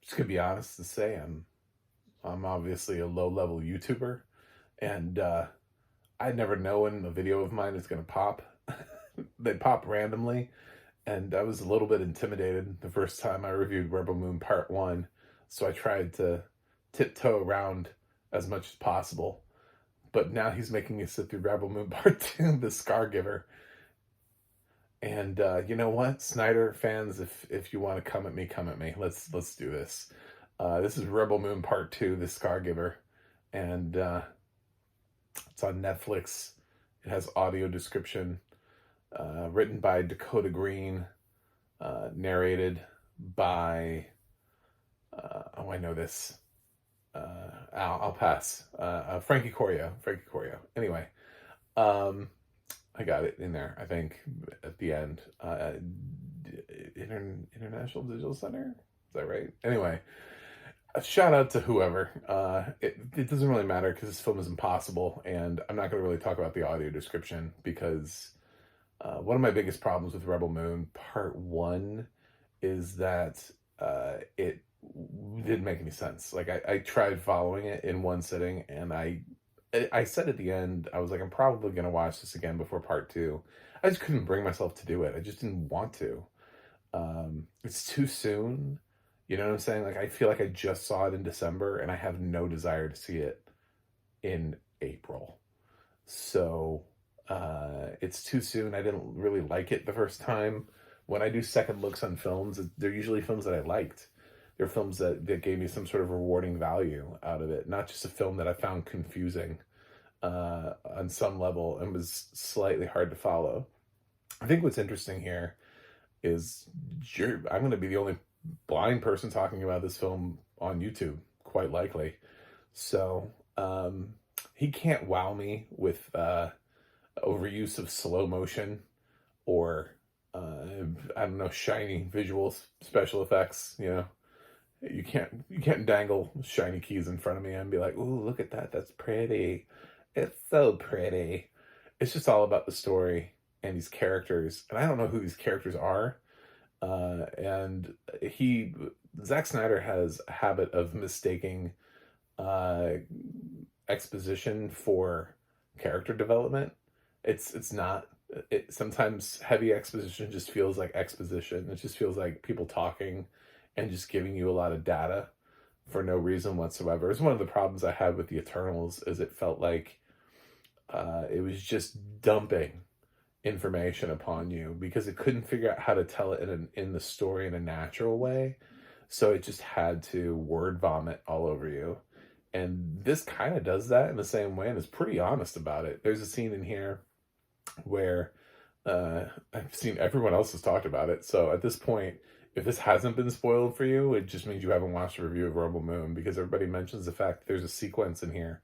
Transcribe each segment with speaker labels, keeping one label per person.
Speaker 1: Just gonna be honest and say I'm obviously a low level YouTuber, and I'd never know when a video of mine is gonna pop. They pop randomly, and I was a little bit intimidated the first time I reviewed Rebel Moon Part One, so I tried to tiptoe around as much as possible. But now he's making me sit through Rebel Moon Part Two, the Scar Giver. And you know what, Snyder fans, if you want to come at me, come at me. Let's do this. This is Rebel Moon Part Two, The Scar Giver, and it's on Netflix. It has audio description, written by Dakota Green, narrated by oh, I know this. I'll pass. Frankie Corio. Frankie Corio. Anyway, I got it in there, I think, at the end. International Digital Center? Is that right? Anyway, a shout out to whoever. It doesn't really matter because this film is impossible, and I'm not going to really talk about the audio description because one of my biggest problems with Rebel Moon Part 1 is that it didn't make any sense. Like, I tried following it in one sitting, and I said at the end, I was like, I'm probably going to watch this again before Part 2. I just couldn't bring myself to do it. I just didn't want to. It's too soon. You know what I'm saying? Like, I feel like I just saw it in December, and I have no desire to see it in April. So, it's too soon. I didn't really like it the first time. When I do second looks on films, they're usually films that I liked. They're films that gave me some sort of rewarding value out of it, not just a film that I found confusing on some level and was slightly hard to follow. I think what's interesting here is I'm going to be the only blind person talking about this film on YouTube, quite likely. So he can't wow me with overuse of slow motion or I don't know, shiny visual special effects. You know, you can't dangle shiny keys in front of me and be like, "Ooh, look at that! That's pretty. It's so pretty." It's just all about the story and these characters, and I don't know who these characters are. And Zack Snyder has a habit of mistaking uh, exposition for character development. It's not. Sometimes heavy exposition just feels like exposition. It just feels like people talking and just giving you a lot of data for no reason whatsoever. It's one of the problems I had with the Eternals. Is it felt like it was just dumping information upon you because it couldn't figure out how to tell it in the story in a natural way. So it just had to word vomit all over you. And this kind of does that in the same way and is pretty honest about it. There's a scene in here where I've seen everyone else has talked about it. So at this point, if this hasn't been spoiled for you, it just means you haven't watched a review of Rebel Moon, because everybody mentions the fact that there's a sequence in here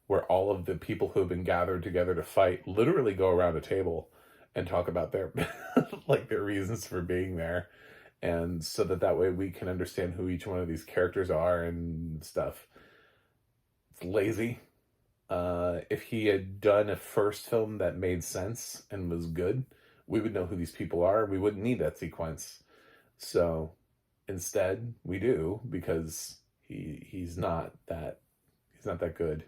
Speaker 1: where all of the people who have been gathered together to fight literally go around a table and talk about their like their reasons for being there, and so that way we can understand who each one of these characters are and stuff. It's lazy. If he had done a first film that made sense and was good, we would know who these people are. We wouldn't need that sequence. So instead, we do, because he's not that good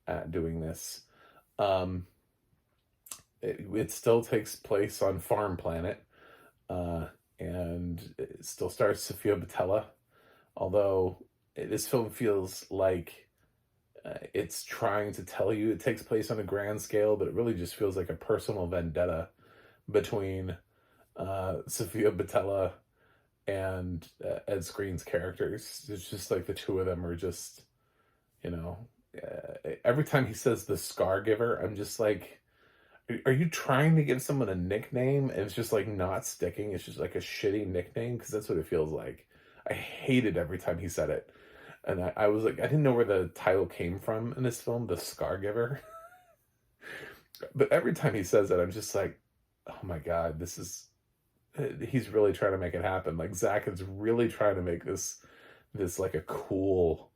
Speaker 1: at doing this. It still takes place on Farm Planet, and it still stars Sofia Boutella. Although this film feels like it's trying to tell you it takes place on a grand scale, but it really just feels like a personal vendetta between Sofia Boutella and Ed Skrein's characters. It's just like the two of them are just, you know, every time he says the Scar Giver, I'm just like, are you trying to give someone a nickname and it's just like not sticking? It's just like a shitty nickname, because that's what it feels like. I hated every time he said it. And I was like, I didn't know where the title came from in this film, the Scar Giver. But every time he says it, I'm just like, oh my God, he's really trying to make it happen. Like, Zach is really trying to make this like a cool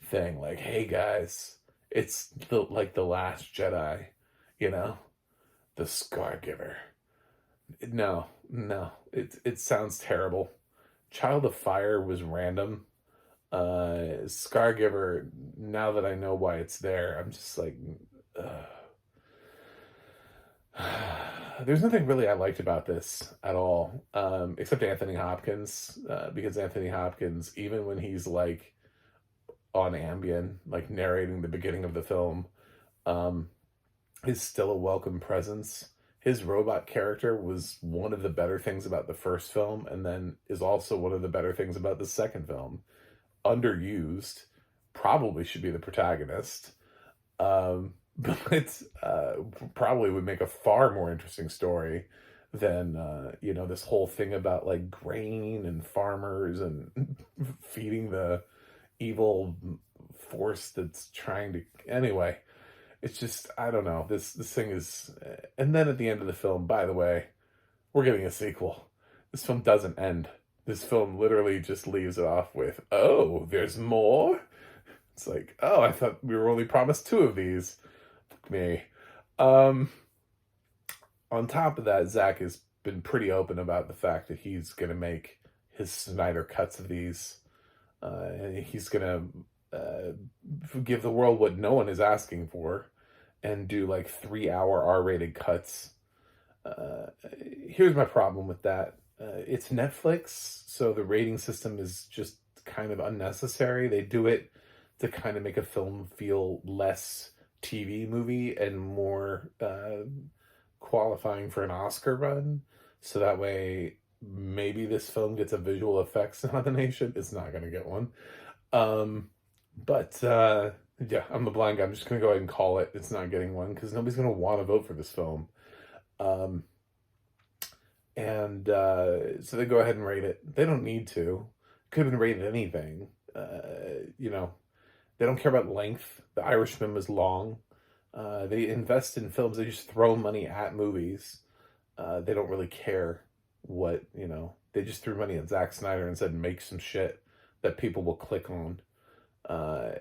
Speaker 1: thing. Like, hey guys, it's the Last Jedi, you know? The Scar Giver. No, it sounds terrible. Child of Fire was random. Scargiver, now that I know why it's there, I'm just like, there's nothing really I liked about this at all, except Anthony Hopkins, because Anthony Hopkins, even when he's like on Ambien, like narrating the beginning of the film, um, is still a welcome presence. His robot character was one of the better things about the first film, and then is also one of the better things about the second film. Underused, probably should be the protagonist, but probably would make a far more interesting story than this whole thing about like grain and farmers and feeding the evil force that's trying to. Anyway, it's just, I don't know, this thing is. And then at the end of the film, by the way, we're getting a sequel. This film doesn't end. This film literally just leaves it off with, oh, there's more? It's like, oh, I thought we were only promised two of these. Fuck me. Um, on top of that, Zach has been pretty open about the fact that he's going to make his Snyder cuts of these. And he's going to give the world what no one is asking for and do like 3-hour R-rated cuts. Here's my problem with that. It's Netflix, so the rating system is just kind of unnecessary. They do it to kind of make a film feel less TV movie and more qualifying for an Oscar run. So that way, maybe this film gets a visual effects nomination. It's not going to get one. But yeah, I'm the blind guy. I'm just going to go ahead and call it. It's not getting one because nobody's going to want to vote for this film. So they go ahead and rate it. They don't need to. Could have been rated anything. They don't care about length. The Irishman was long. They invest in films. They just throw money at movies. They don't really care what, they just threw money at Zack Snyder and said, make some shit that people will click on.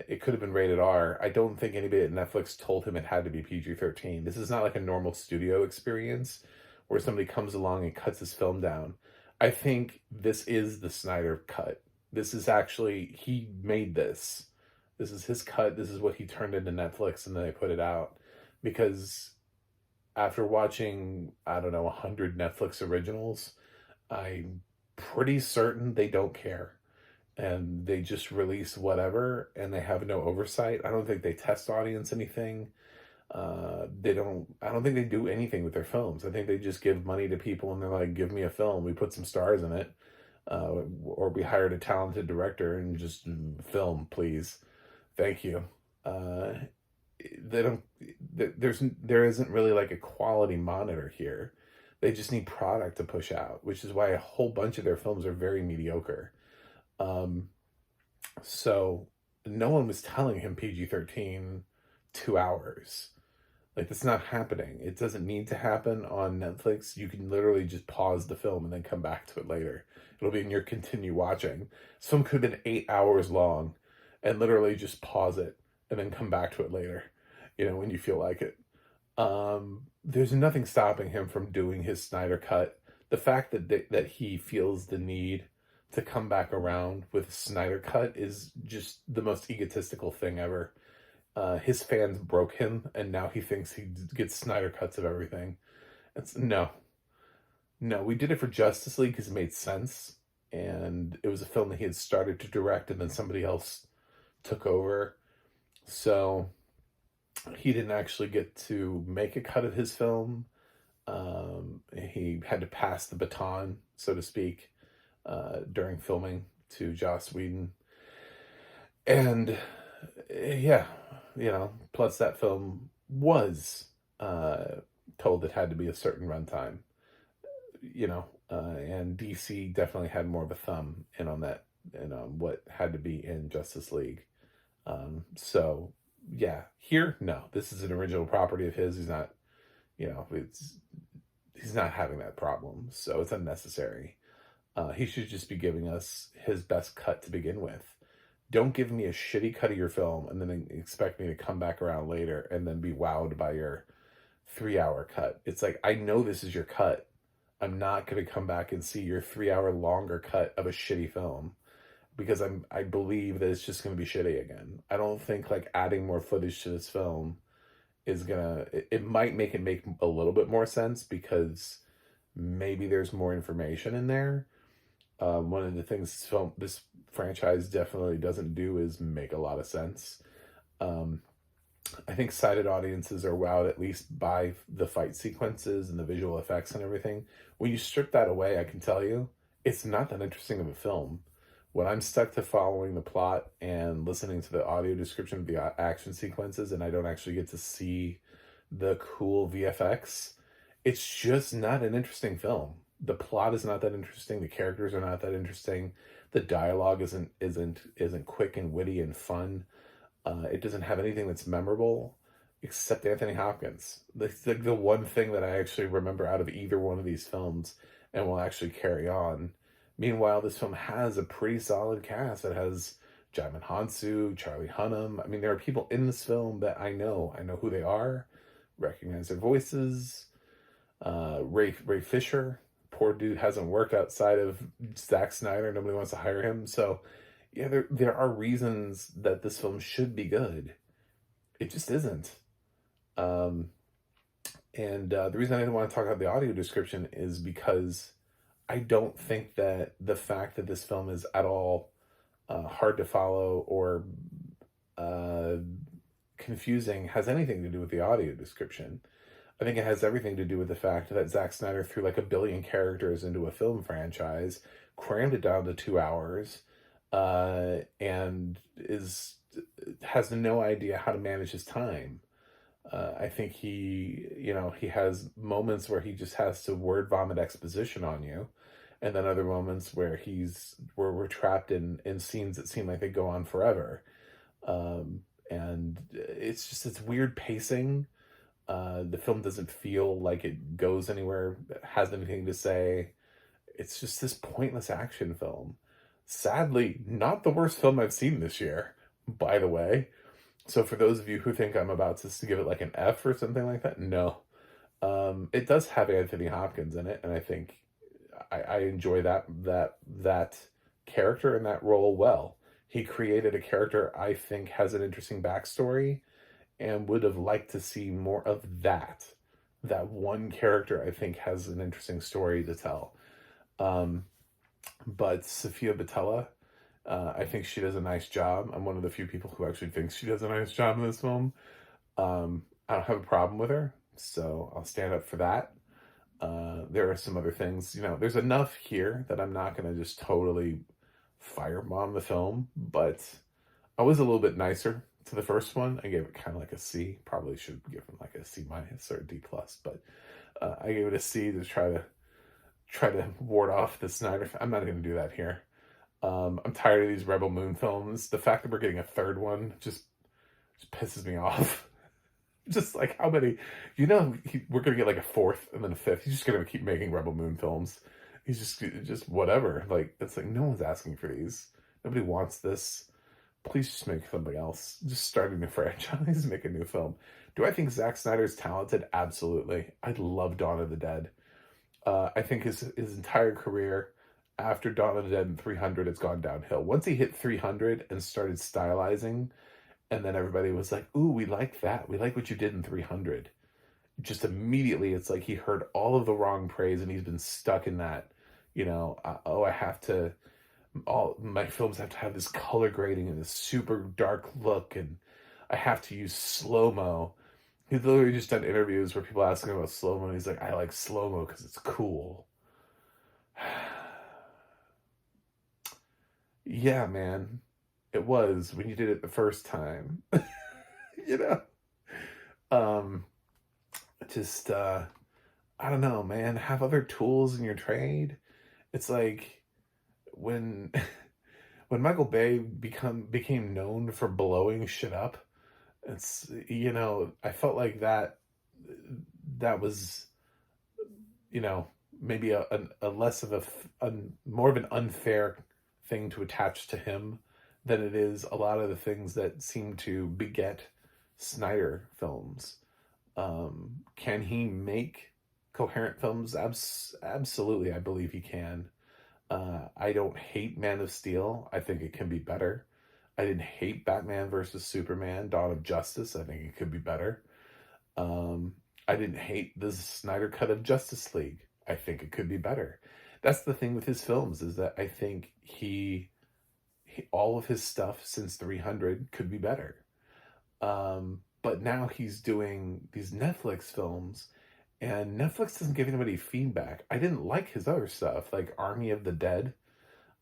Speaker 1: It could have been rated R. I don't think anybody at Netflix told him it had to be PG-13. This is not like a normal studio experience where somebody comes along and cuts his film down. I think this is the Snyder cut. This is actually, he made this. This is his cut. This is what he turned into Netflix, and then they put it out. Because after watching, I don't know, 100 Netflix originals, I'm pretty certain they don't care. And they just release whatever, and they have no oversight. I don't think they test audience anything. I don't think they do anything with their films. I think they just give money to people and they're like, give me a film. We put some stars in it. Or we hired a talented director and just film, please. Thank you. There isn't really like a quality monitor here. They just need product to push out, which is why a whole bunch of their films are very mediocre. So no one was telling him PG-13 2 hours. Like, that's not happening. It doesn't need to happen on Netflix. You can literally just pause the film and then come back to it later. It'll be in your continue watching. This film could have been 8 hours long and literally just pause it and then come back to it later, when you feel like it. There's nothing stopping him from doing his Snyder cut. The fact that he feels the need to come back around with a Snyder cut is just the most egotistical thing ever. His fans broke him, and now he thinks he gets Snyder cuts of everything. No, we did it for Justice League because it made sense, and it was a film that he had started to direct, and then somebody else took over. So he didn't actually get to make a cut of his film. He had to pass the baton, so to speak, during filming to Joss Whedon. And yeah, plus that film was told it had to be a certain runtime, and DC definitely had more of a thumb in on that, and what had to be in Justice League. So yeah, here, no, this is an original property of his. He's not, he's not having that problem, so it's unnecessary. He should just be giving us his best cut to begin with. Don't give me a shitty cut of your film and then expect me to come back around later and then be wowed by your 3-hour cut. It's like, I know this is your cut. I'm not going to come back and see your 3-hour longer cut of a shitty film. because I believe that it's just going to be shitty again. I don't think like adding more footage to this film is gonna. It might make it make a little bit more sense because maybe there's more information in there. One of the things this franchise definitely doesn't do is make a lot of sense. Um, I think sighted audiences are wowed at least by the fight sequences and the visual effects and everything. When you strip that away, I can tell you, it's not that interesting of a film. When I'm stuck to following the plot and listening to the audio description of the action sequences, and I don't actually get to see the cool VFX, it's just not an interesting film. The plot is not that interesting. The characters are not that interesting. The dialogue isn't quick and witty and fun. It doesn't have anything that's memorable except Anthony Hopkins. That's like the one thing that I actually remember out of either one of these films and will actually carry on. Meanwhile, this film has a pretty solid cast. It has Djimon Hounsou, Charlie Hunnam. I mean, there are people in this film that I know. I know who they are, recognize their voices. Ray Fisher, poor dude, hasn't worked outside of Zack Snyder. Nobody wants to hire him. So yeah, there are reasons that this film should be good. It just isn't. Um, and the reason I didn't want to talk about the audio description is because I don't think that the fact that this film is at all hard to follow or uh, confusing has anything to do with the audio description. I think it has everything to do with the fact that Zack Snyder threw like a billion characters into a film franchise, crammed it down to 2 hours, and has no idea how to manage his time. I think he has moments where he just has to word vomit exposition on you, and then other moments where we're trapped in scenes that seem like they go on forever. And it's weird pacing. The film doesn't feel like it goes anywhere, has anything to say. It's just this pointless action film. Sadly, not the worst film I've seen this year, by the way. So for those of you who think I'm about to give it like an F or something like that, no. It does have Anthony Hopkins in it, and I think I enjoy that character and that role well. He created a character I think has an interesting backstory and would have liked to see more of that. That one character I think has an interesting story to tell. But Sofia Boutella, I think she does a nice job. I'm one of the few people who actually thinks she does a nice job in this film. I don't have a problem with her, so I'll stand up for that. There are some other things, there's enough here that I'm not going to just totally firebomb the film, but I was a little bit nicer to the first one. I gave it kind of like a C. Probably should give it like a C minus or a D plus, but I gave it a C to try to ward off the Snyder. I'm not going to do that here. I'm tired of these Rebel Moon films. The fact that we're getting a third one just pisses me off. Just like how many, we're going to get like a fourth and then a fifth. He's just going to keep making Rebel Moon films. He's just whatever. Like, it's like no one's asking for these. Nobody wants this. Please just make something else. Just start a new franchise, make a new film. Do I think Zack Snyder's talented? Absolutely. I love Dawn of the Dead. I think his entire career after Dawn of the Dead and 300 has gone downhill. Once he hit 300 and started stylizing, and then everybody was like, ooh, we like that. We like what you did in 300. Just immediately, it's like he heard all of the wrong praise and he's been stuck in that, all my films have to have this color grading and this super dark look, and I have to use slow-mo. He's literally just done interviews where people ask him about slow-mo, and he's like, I like slow-mo because it's cool. Yeah, man. It was when you did it the first time. you know? Um, just, I don't know, man. Have other tools in your trade. It's like when when Michael Bay became known for blowing shit up, I felt like that was, maybe a less of a more of an unfair thing to attach to him than it is a lot of the things that seem to beget Snyder films. Can he make coherent films? Absolutely, I believe he can. I don't hate Man of Steel. I think it can be better. I didn't hate Batman versus Superman, Dawn of Justice. I think it could be better. Um, I didn't hate the Snyder cut of Justice League. I think it could be better. That's the thing with his films, is that I think all of his stuff since 300 could be better. But now he's doing these Netflix films, and Netflix doesn't give anybody feedback. I didn't like his other stuff, like Army of the Dead.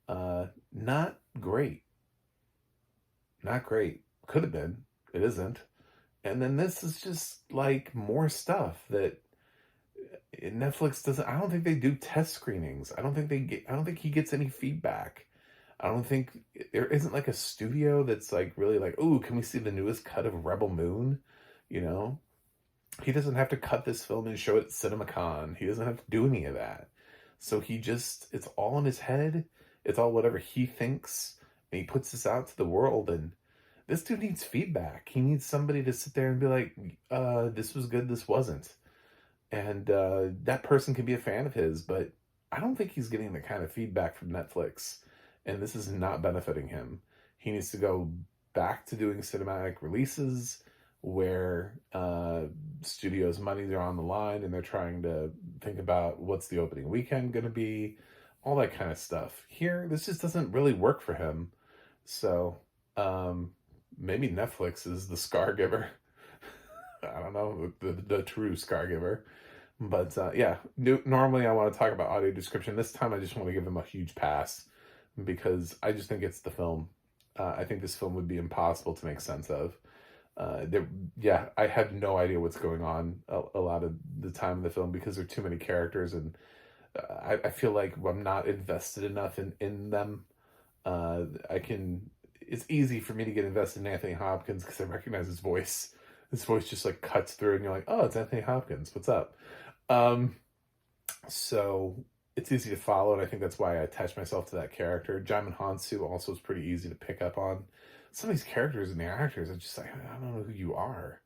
Speaker 1: Not great. Not great. Could have been. It isn't. And then this is just like more stuff that Netflix doesn't. I don't think they do test screenings. I don't think he gets any feedback. I don't think there isn't like a studio that's like really like, oh, can we see the newest cut of Rebel Moon? You know, he doesn't have to cut this film and show it at CinemaCon. He doesn't have to do any of that. So it's all in his head. It's all whatever he thinks. And he puts this out to the world. And this dude needs feedback. He needs somebody to sit there and be like, this was good, this wasn't. And that person can be a fan of his, but I don't think he's getting the kind of feedback from Netflix. And this is not benefiting him. He needs to go back to doing cinematic releases where studios' monies are on the line and they're trying to think about what's the opening weekend going to be, all that kind of stuff. Here, this just doesn't really work for him. So maybe Netflix is the scar giver. I don't know, the true scar giver. But yeah, normally I want to talk about audio description. This time I just want to give him a huge pass because I just think it's the film. I think this film would be impossible to make sense of. I have no idea what's going on a lot of the time in the film because there are too many characters, and I feel like I'm not invested enough in them. It's easy for me to get invested in Anthony Hopkins because I recognize his voice. His voice just like cuts through and you're like, oh, it's Anthony Hopkins. What's up? So it's easy to follow, and I think that's why I attach myself to that character. Jaimin Hansu also is pretty easy to pick up on. Some of these characters and the actors, I'm just like, I don't know who you are.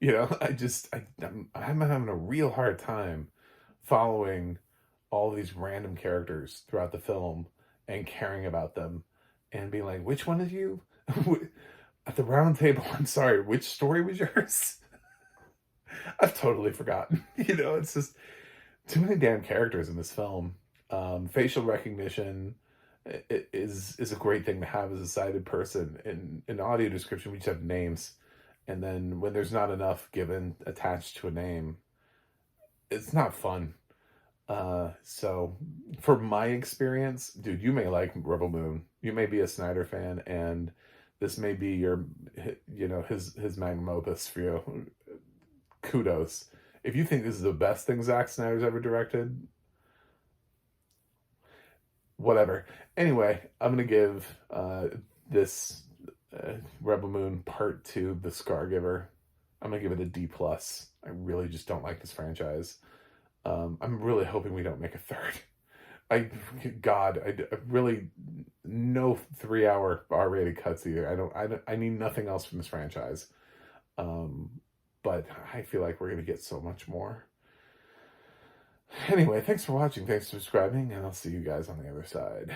Speaker 1: You know, I'm having a real hard time following all these random characters throughout the film and caring about them and being like, which one of you? At the round table, I'm sorry, which story was yours? I've totally forgotten. You know, it's just too many damn characters in this film. Facial recognition is a great thing to have as a sighted person. In audio description, we just have names. And then when there's not enough given attached to a name, it's not fun. So for my experience, dude, you may like Rebel Moon. You may be a Snyder fan, and this may be his magnum opus for you. Kudos. If you think this is the best thing Zack Snyder's ever directed, whatever. Anyway, I'm going to give this Rebel Moon Part 2, The Scargiver, I'm going to give it a D+. I really just don't like this franchise. I'm really hoping we don't make a third. I really, no 3-hour R-rated cuts either. I need nothing else from this franchise. But I feel like we're going to get so much more. Anyway, thanks for watching. Thanks for subscribing. And I'll see you guys on the other side.